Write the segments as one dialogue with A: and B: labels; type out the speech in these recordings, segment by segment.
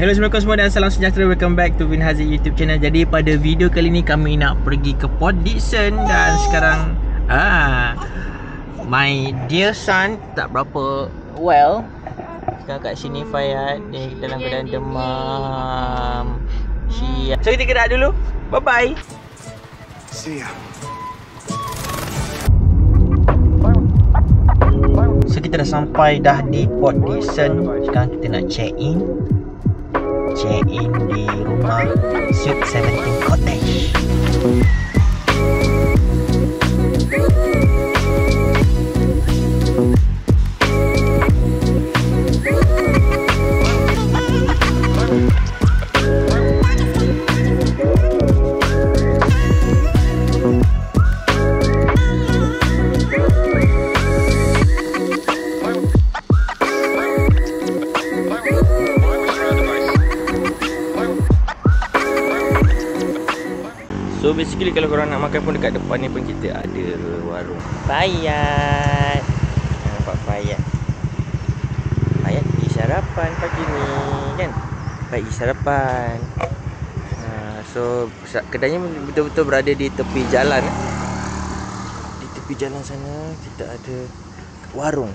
A: Hello, Assalamualaikum semua dan salam sejahtera. Welcome back to Bin Haziq YouTube channel. Jadi pada video kali ni kami nak pergi ke Port Dickson. Dan sekarang my dear son tak berapa well. Sekarang kat sini Fayad ni dalam keadaan demam. So kita gerak dulu. Bye bye.
B: See ya.
A: So kita dah sampai dah di Port Dickson. Sekarang kita nak check in di rumah Suite 17 Cottage. So basically kalau korang nak makan pun dekat depan ni pun kita ada warung Fayad. Nampak Fayad pergi sarapan pagi ni kan. Pergi sarapan. So kedainya betul-betul berada di tepi jalan. Di tepi jalan sana kita ada warung.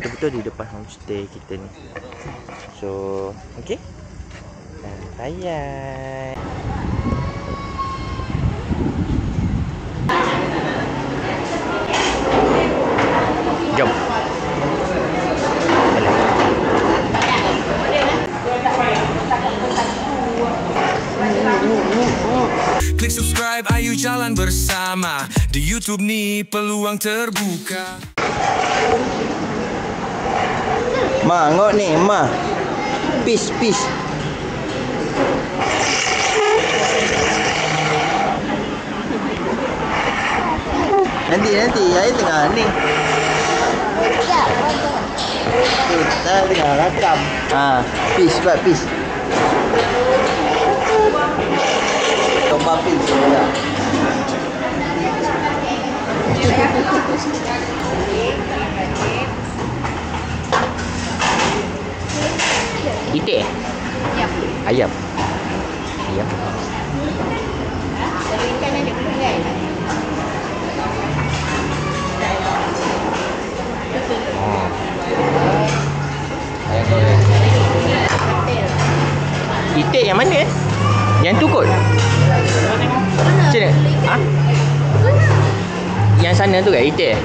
A: Betul-betul di depan homestay kita ni. So okay. Fayad. Jom.
B: Klik subscribe, ayo jalan bersama. Di YouTube nih peluang terbuka.
A: Ma, ngok ni, ma. Peace. Nanti, saya tengah ni. Saya tengah rakam. Peace, buat peace. Coba peace ya. Itik? Ayam.
C: Ikan ada kan?
A: Itik yang mana? Yang tu kot. Macam mana? Yang sana tu kan itik?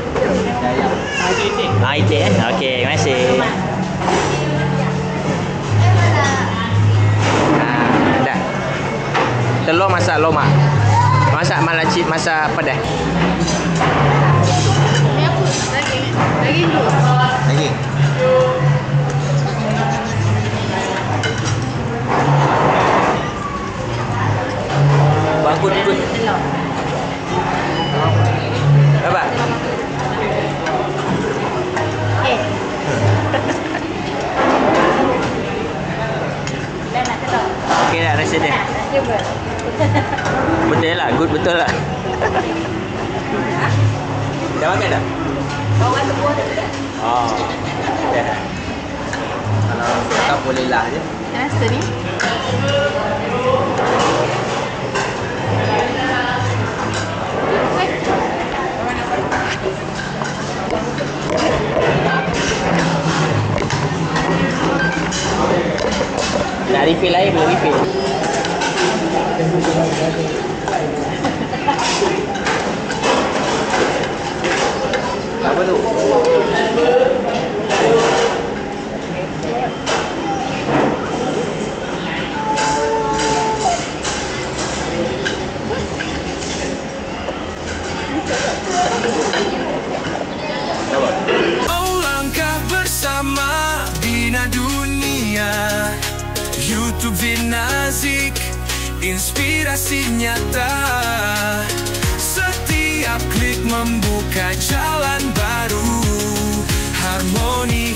A: Itik kan? Okey, terima kasih. Dah. Telur masak lomak. Masak malacit, masak pedas.
C: Daging tu.
A: Daging. Bagus. Apa?
C: Dah nak telur.
A: Okey dah rasa dia. Betul lah, good betul lah. Dah makan dah?
C: Bawa tepung ada tak?
A: Dah. Kalau tak boleh lah je.
C: Rasa ni.
A: Nak refill air belum refill? Apa tu?
B: Oh langkah bersama bina dunia. YouTube Bin Haziq, inspirasi nyata. Setiap klik membuka jalan baru. Harmoni